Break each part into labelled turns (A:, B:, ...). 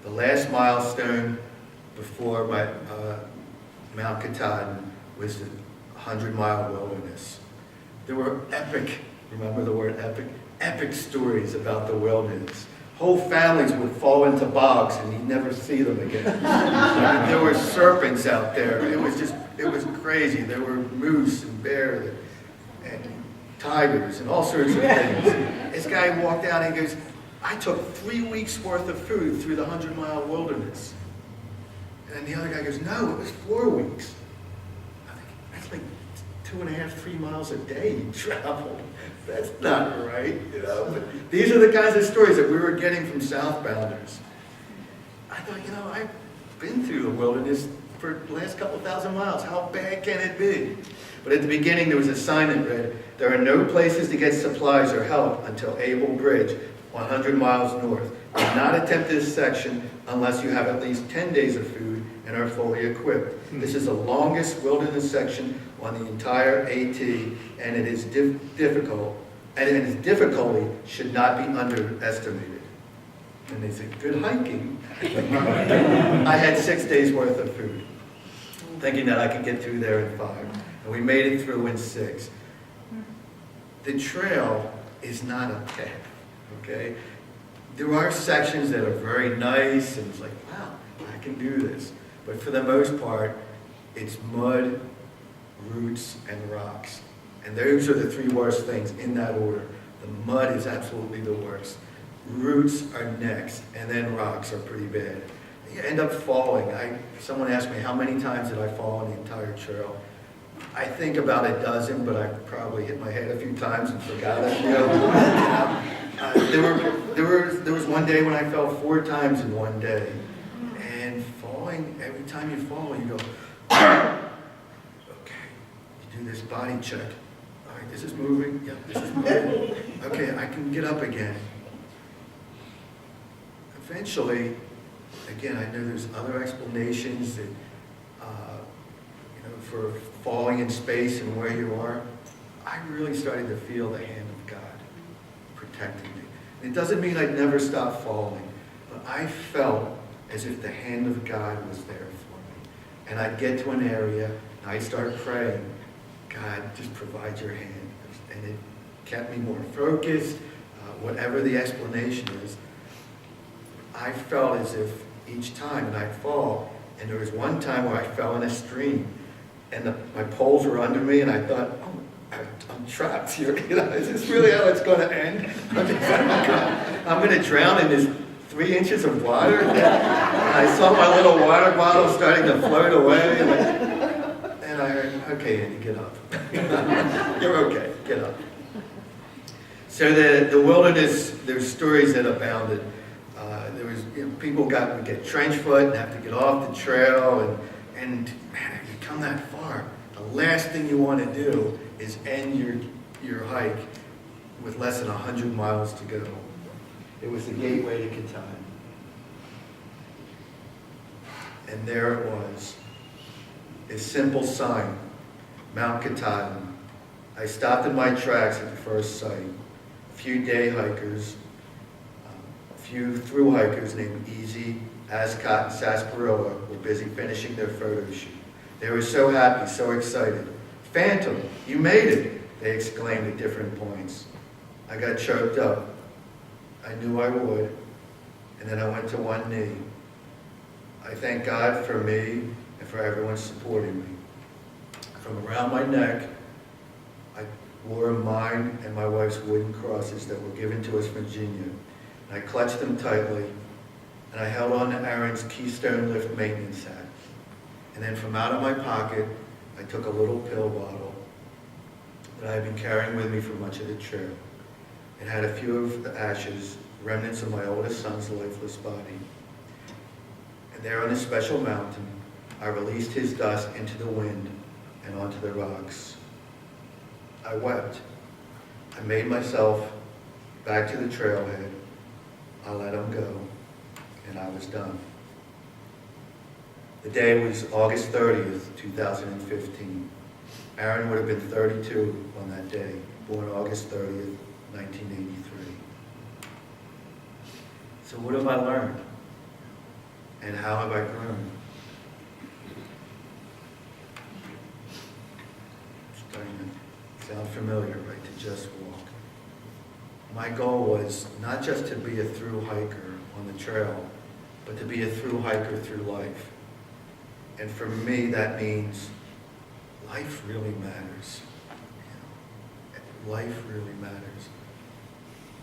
A: The last milestone before my Mount Katahdin was the 100-mile wilderness. There were epic, remember the word epic? Epic stories about the wilderness. Whole families would fall into bogs and you'd never see them again. There were serpents out there. It was crazy. There were moose and bears and tigers and all sorts of things. This guy walked out and he goes, I took 3 weeks worth of food through the 100-mile wilderness. And the other guy goes, no, it was 4 weeks. I think, that's like 2.5, 3 miles a day you traveled. That's not right, you know. But these are the kinds of stories that we were getting from southbounders. I thought, you know, I've been through the wilderness for the last couple thousand miles. How bad can it be? But at the beginning, there was a sign that read, there are no places to get supplies or help until Able Bridge, 100 miles north. Do not attempt this section unless you have at least 10 days of food and are fully equipped. This is the longest wilderness section on the entire AT, and it is difficult, and its difficulty should not be underestimated. And they said, good hiking. I had 6 days worth of food, thinking that I could get through there in 5. And we made it through in 6. The trail is not a path, okay? There are sections that are very nice, and it's like, wow, I can do this. But for the most part, it's mud, roots, and rocks. And those are the 3 worst things in that order. The mud is absolutely the worst. Roots are next, and then rocks are pretty bad. You end up falling. Someone asked me how many times did I fall on the entire trail. I think about a dozen, but I probably hit my head a few times and forgot it. You know? There was one day when I fell 4 times in one day. And falling, every time you fall, you go, okay, you do this body check. All right, this is moving. Yep, this is moving. Okay, I can get up again. Eventually, again, I know there's other explanations that, for falling in space and where you are. I really started to feel the hand of God protecting me. It doesn't mean I'd never stop falling, but I felt as if the hand of God was there for me. And I'd get to an area, and I'd start praying, God, just provide your hand. And it kept me more focused, whatever the explanation is. I felt as if each time, and I'd fall, and there was one time where I fell in a stream, and my poles were under me, and I thought, oh, I'm trapped here. You know, is this really how it's going to end? I'm going to drown in this 3 inches of water. And I saw my little water bottle starting to float away, and I heard, okay, Andy, get up. You're okay, get up. So the wilderness, there's stories that abounded. There was, people would get trench foot and have to get off the trail, and man, if you come that far, the last thing you want to do is end your hike with less than 100 miles to go. It was the gateway to Katahdin. And there it was, a simple sign, Mount Katahdin. I stopped in my tracks at the first sight. A few day hikers, a few through hikers named Easy, Ascot, and Sarsaparilla were busy finishing their photo shoot. They were so happy, so excited. Phantom, you made it, they exclaimed at different points. I got choked up. I knew I would, and then I went to one knee. I thank God for me and for everyone supporting me. From around my neck, I wore mine and my wife's wooden crosses that were given to us from Virginia. And I clutched them tightly, and I held on to Aaron's Keystone Lift maintenance hat. And then from out of my pocket, I took a little pill bottle that I had been carrying with me for much of the trip. It had a few of the ashes, remnants of my oldest son's lifeless body. And there on a special mountain, I released his dust into the wind and onto the rocks. I wept. I made myself back to the trailhead. I let him go, and I was done. The day was August 30th, 2015. Aaron would have been 32 on that day, born August 30th, 1983. So what have I learned? And how have I grown? Starting to sound familiar, right? To just walk. My goal was not just to be a through hiker on the trail, but to be a through hiker through life. And for me, that means life really matters. Life really matters.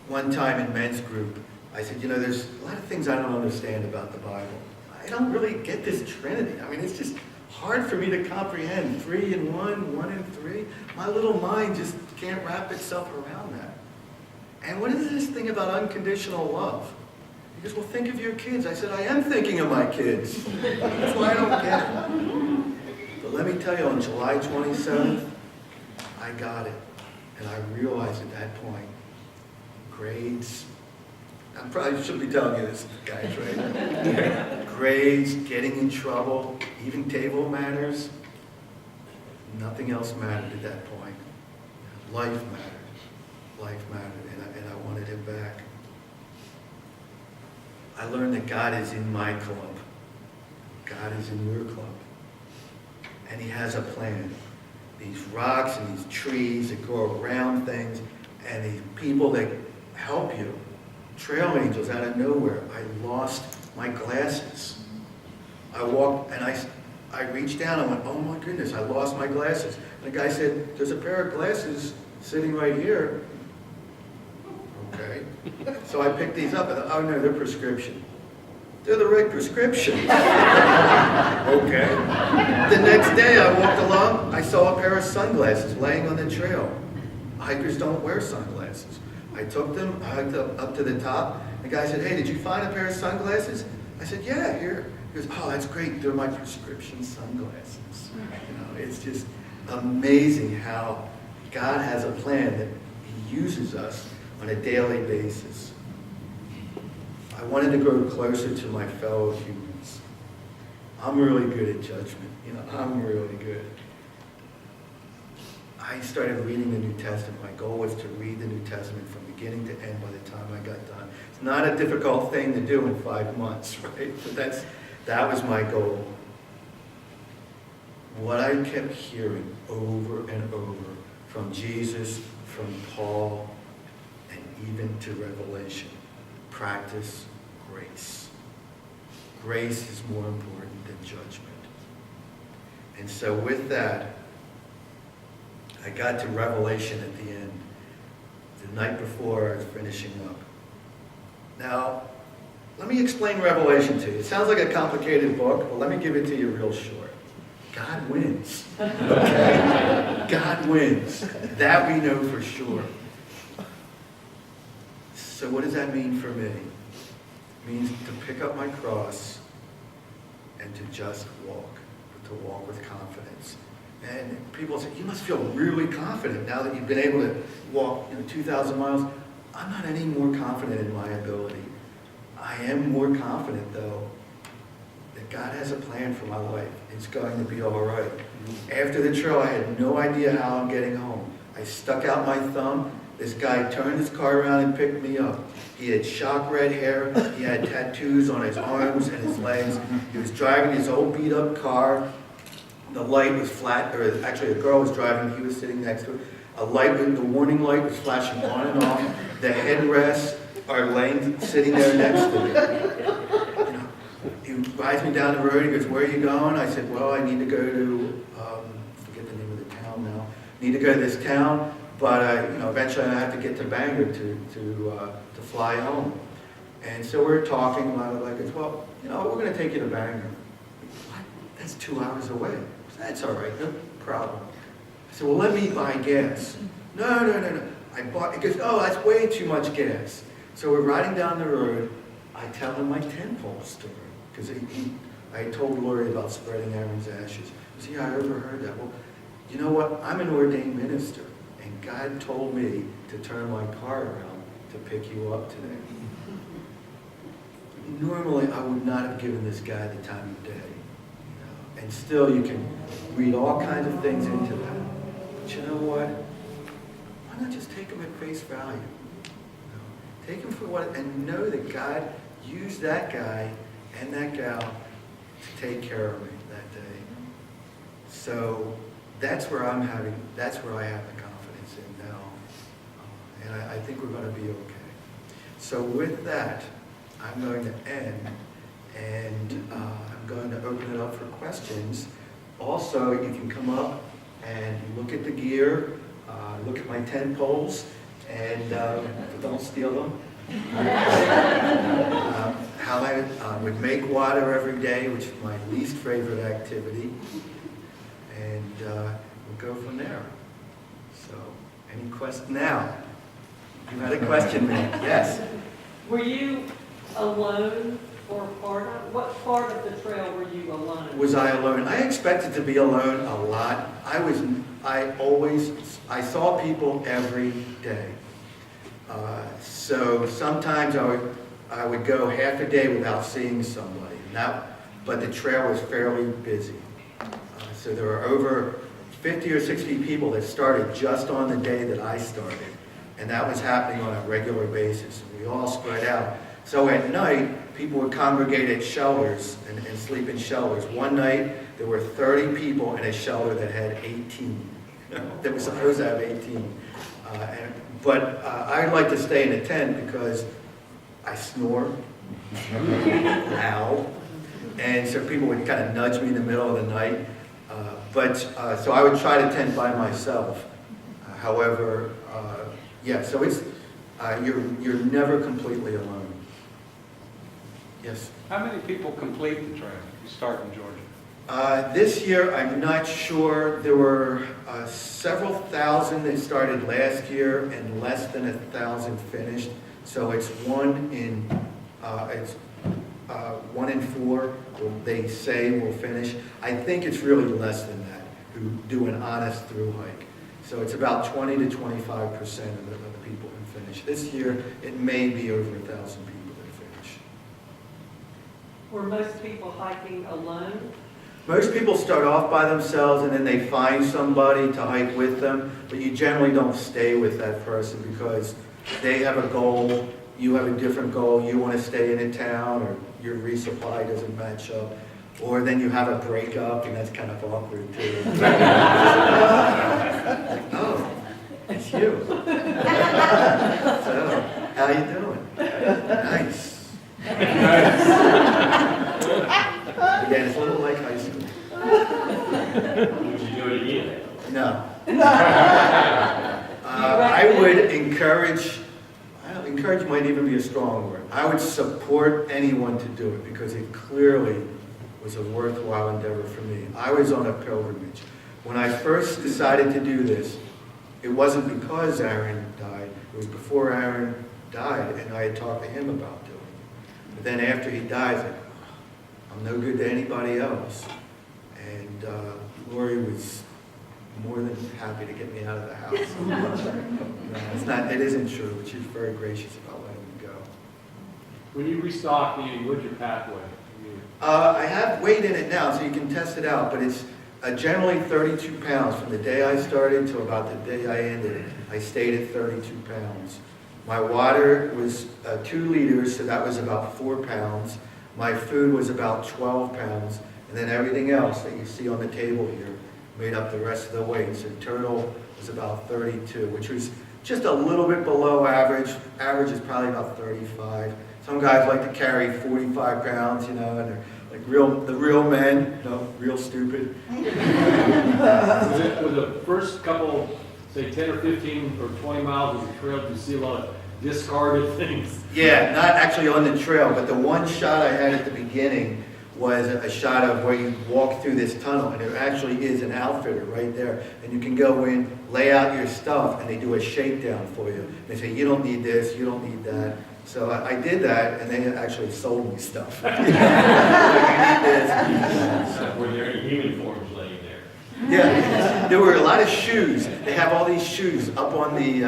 A: One time in men's group, I said, there's a lot of things I don't understand about the Bible. I don't really get this Trinity. I mean, it's just hard for me to comprehend. 3 in 1, 1 in 3. My little mind just can't wrap itself around that. And what is this thing about unconditional love? He goes, well, think of your kids. I said, I am thinking of my kids. That's why I don't get it. But let me tell you, on July 27th, I got it. And I realized at that point, grades, I probably shouldn't be telling you this, guys, right? Grades, getting in trouble, even table manners, nothing else mattered at that point. Life mattered. Life mattered, and I wanted him back. I learned that God is in my club. God is in your club. And he has a plan. These rocks and these trees that grow around things, and these people that help you. Trail angels out of nowhere. I lost my glasses. I walked and I reached down and went, oh my goodness, I lost my glasses. And the guy said, there's a pair of glasses sitting right here. Okay. So I picked these up and oh no, they're prescription. They're the right prescription. Okay. The next day I walked along, I saw a pair of sunglasses laying on the trail. Hikers don't wear sunglasses. I took them, I hiked up to the top. The guy said, hey, did you find a pair of sunglasses? I said, yeah, here. He goes, oh, that's great. They're my prescription sunglasses. It's just amazing how God has a plan that he uses us on a daily basis. I wanted to grow closer to my fellow humans. I'm really good at judgment. I'm really good. I started reading the New Testament. My goal was to read the New Testament from beginning to end by the time I got done. It's not a difficult thing to do in 5 months, right? But that was my goal. What I kept hearing over and over from Jesus, from Paul, and even to Revelation, practice grace. Grace is more important than judgment. And so with that, I got to Revelation at the end, the night before I was finishing up. Now, let me explain Revelation to you. It sounds like a complicated book, but let me give it to you real short. God wins. Okay? God wins. That we know for sure. So what does that mean for me? It means to pick up my cross and to just walk, to walk with confidence. And people say, you must feel really confident now that you've been able to walk 2,000 miles. I'm not any more confident in my ability. I am more confident, though, that God has a plan for my life. It's going to be all right. After the trail, I had no idea how I'm getting home. I stuck out my thumb. This guy turned his car around and picked me up. He had shock red hair. He had tattoos on his arms and his legs. He was driving his old beat-up car. The light was flat, or actually a girl was driving, he was sitting next to her. The warning light was flashing on and off. The headrests are sitting there next to me. He rides me down the road, he goes, where are you going? I said, well, I need to go to, I forget the name of the town now. I need to go to this town, but eventually I have to get to Bangor to fly home. And so we're talking about it, like, well, we're going to take you to Bangor. What? That's 2 hours away. That's all right, no problem. I said, well, let me buy gas. No. He goes, oh, that's way too much gas. So we're riding down the road. I tell him my 10-pole story. Because I told Lori about spreading Aaron's ashes. He said, yeah, I overheard that. Well, you know what? I'm an ordained minister. And God told me to turn my car around to pick you up today. Normally, I would not have given this guy the time of day. And still, you can read all kinds of things into that. But you know what? Why not just take him at face value? Take him for what, and know that God used that guy and that gal to take care of me that day. So that's where I have the confidence in now. And I think we're going to be okay. So with that, I'm going to end, and I'm going to open it up for questions. Also, you can come up and look at the gear, look at my 10 poles, and don't steal them. How I would make water every day, which is my least favorite activity, and we'll go from there. So, any questions? Now, you had a question, man. Yes?
B: Were you alone for what part of the trail were you alone?
A: Was I alone? I expected to be alone a lot. I saw people every day. So sometimes I would go half a day without seeing somebody. But the trail was fairly busy. So there were over 50 or 60 people that started just on the day that I started. And that was happening on a regular basis. We all spread out. So at night, people would congregate at shelters and sleep in shelters. One night, there were 30 people in a shelter that had 18. That was supposed to have 18. But I like to stay in a tent because I snore loud. And so people would kind of nudge me in the middle of the night. So I would try to tent by myself. However, yeah, so it's, you're never completely alone. Yes?
C: How many people complete the trail? You start in Georgia.
A: This year, I'm not sure. There were several thousand that started last year and less than 1,000 finished. So it's one in 4. They say will finish. I think it's really less than that who do an honest through hike. So it's about 20 to 25% of the people who finish. This year, it may be over 1,000 people that finish.
B: Were most people hiking alone?
A: Most people start off by themselves and then they find somebody to hike with them, but you generally don't stay with that person because they have a goal, you have a different goal, you want to stay in a town or your resupply doesn't match up, or then you have a breakup and that's kind of awkward too. Oh, it's you. So, how you doing? Nice. Again, it's a little like high school.
D: Would you do it again?
A: No. I would encourage might even be a strong word. I would support anyone to do it because it clearly was a worthwhile endeavor for me. I was on a pilgrimage. When I first decided to do this, it wasn't because Aaron died. It was before Aaron died and I had talked to him about doing it. But then after he died, like, I'm no good to anybody else. And Lori was more than happy to get me out of the house. It isn't true, but she's very gracious about letting me go.
D: When you restock, what's your pathway?
A: I have weight in it now, so you can test it out, but it's generally 32 pounds. From the day I started to about the day I ended, I stayed at 32 pounds. My water was 2 liters, so that was about 4 pounds. My food was about 12 pounds, and then everything else that you see on the table here made up the rest of the weight. So total was about 32, which was just a little bit below average. Average is probably about 35. Some guys like to carry 45 pounds, and they're like the real men, real stupid.
D: For the first couple, say 10 or 15 or 20 miles of the trail, do you see a lot of discarded things?
A: Yeah, not actually on the trail, but the one shot I had at the beginning was a shot of where you walk through this tunnel, and there actually is an outfitter right there, and you can go in, lay out your stuff, and they do a shakedown for you. They say, you don't need this, you don't need that. So I did that, and they actually sold me stuff.
D: Were there any human forms laying there?
A: Yeah, there were a lot of shoes. They have all these shoes up on the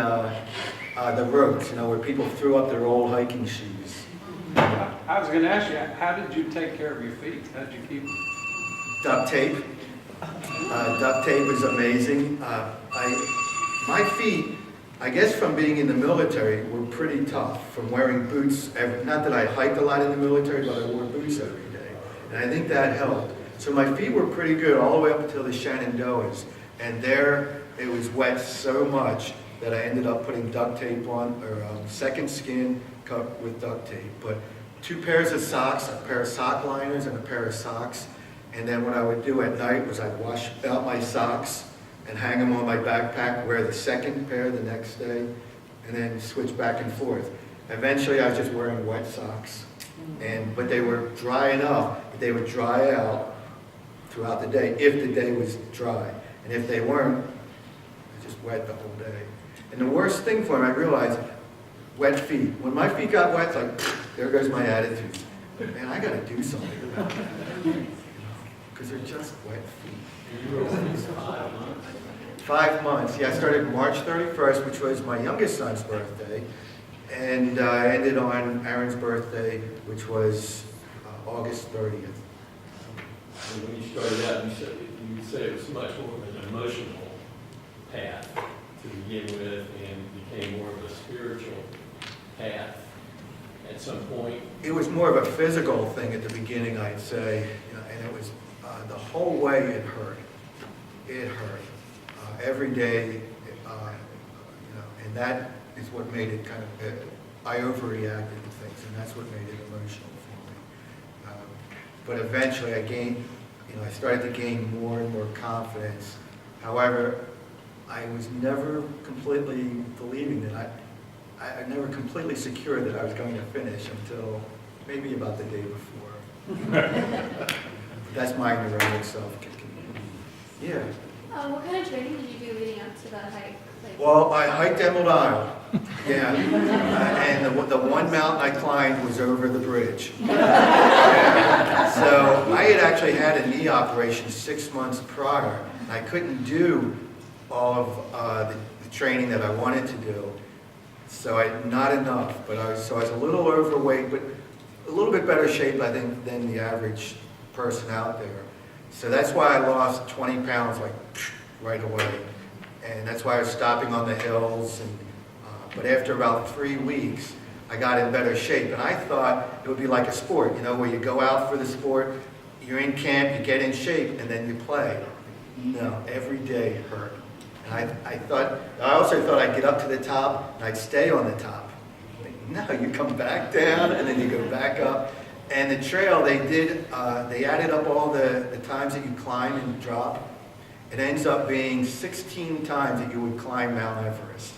A: ropes, where people threw up their old hiking shoes.
C: I was going to ask you, how did you take care of your feet? How did you keep them?
A: Duct tape. Duct tape is amazing. My feet, I guess from being in the military, were pretty tough. From wearing boots, not that I hiked a lot in the military, but I wore boots every And I think that helped. So my feet were pretty good all the way up until the Shenandoahs. And there, it was wet so much that I ended up putting duct tape on, or second skin cut with duct tape. But 2 pairs of socks, a pair of sock liners and a pair of socks. And then what I would do at night was I'd wash out my socks and hang them on my backpack, wear the second pair the next day, and then switch back and forth. Eventually, I was just wearing wet socks. But they were dry enough that they would dry out throughout the day, if the day was dry. And if they weren't, I just wet the whole day. And the worst thing for me, I realized, wet feet. When my feet got wet, it's like, there goes my attitude. Man, I gotta do something about that. Because they're just wet feet. 5 months. Yeah, I started March 31st, which was my youngest son's birthday. And I ended on Aaron's birthday, which was August 30th.
D: And when you started out, you said it was much more of an emotional path to begin with and became more of a spiritual path at some point.
A: It was more of a physical thing at the beginning, I'd say, and it was the whole way it hurt. It hurt every day, and that is what made it kind of. I overreacted to things, and that's what made it emotional for me. But eventually, I started to gain more and more confidence. However, I was never completely believing that I never completely secure that I was going to finish until maybe about the day before. That's my neurotic self kicking in. Yeah.
E: What kind of training did you do leading up to that hike?
A: Well, I hiked Emerald Isle. Yeah. And the one mountain I climbed was over the bridge. Yeah. So I had actually had a knee operation 6 months prior, and I couldn't do all of the training that I wanted to do. So not enough, but I was a little overweight, but a little bit better shape, I think, than the average person out there. So that's why I lost 20 pounds like right away. And that's why I was stopping on the hills. But after about 3 weeks, I got in better shape. And I thought it would be like a sport, where you go out for the sport, you're in camp, you get in shape, and then you play. No, every day hurt. And I also thought I'd get up to the top and I'd stay on the top. No, you come back down and then you go back up. And the trail, they added up all the times that you climb and drop. It ends up being 16 times that you would climb Mount Everest.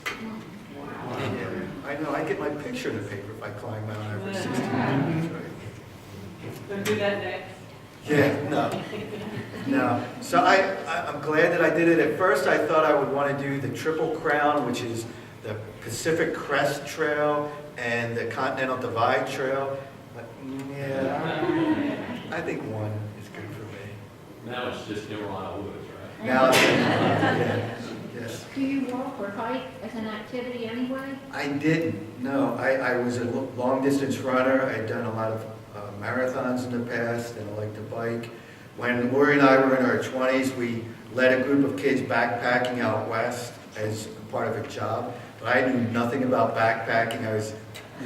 A: Wow. Yeah, I know, I get my picture in the paper if I climb Mount Everest 16 times, right?
B: Don't do that next.
A: Yeah, no. So I'm glad that I did it. At first I thought I would want to do the Triple Crown, which is the Pacific Crest Trail and the Continental Divide Trail. But yeah, I think one is good for me.
D: Now it's just Emerald Isle Woods, right?
A: Now it's yeah, yes.
E: Do you walk or hike as an activity anyway?
A: I didn't, no. I was a long distance runner. I'd done a lot of marathons in the past, and I like to bike. When Lori and I were in our 20s, we led a group of kids backpacking out west as part of a job. But I knew nothing about backpacking.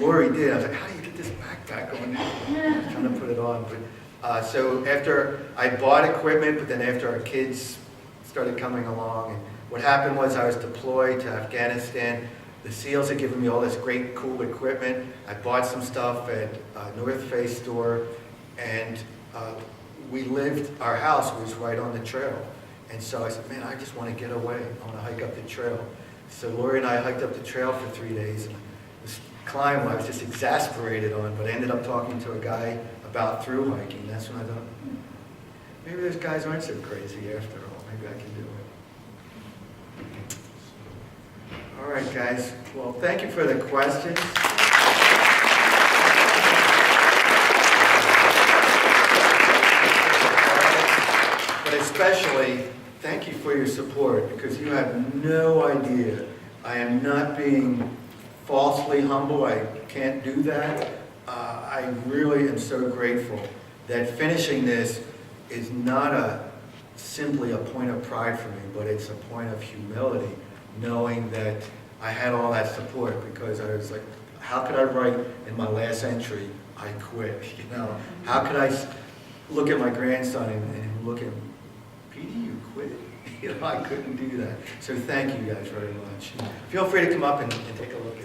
A: Lori did. I was like, how do you get this backpack on? I was trying to put it on. But so after I bought equipment, but then after our kids started coming along, and what happened was I was deployed to Afghanistan. The SEALs had given me all this great, cool equipment. I bought some stuff at North Face store, and our house was right on the trail. And so I said, man, I just want to get away. I want to hike up the trail. So Lori and I hiked up the trail for 3 days. And this climb I was just exasperated on, but I ended up talking to a guy about through hiking. That's when I thought, maybe those guys aren't so crazy after all. Maybe I can do it. All right, guys. Well, thank you for the questions. But especially, thank you for your support, because you have no idea. I am not being falsely humble. I can't do that. I really am so grateful that finishing this is not simply a point of pride for me, but it's a point of humility, knowing that I had all that support, because I was like, how could I write in my last entry, I quit, How could I look at my grandson and look at, Petey, you quit? You know, I couldn't do that. So thank you guys very much. Feel free to come up and take a look at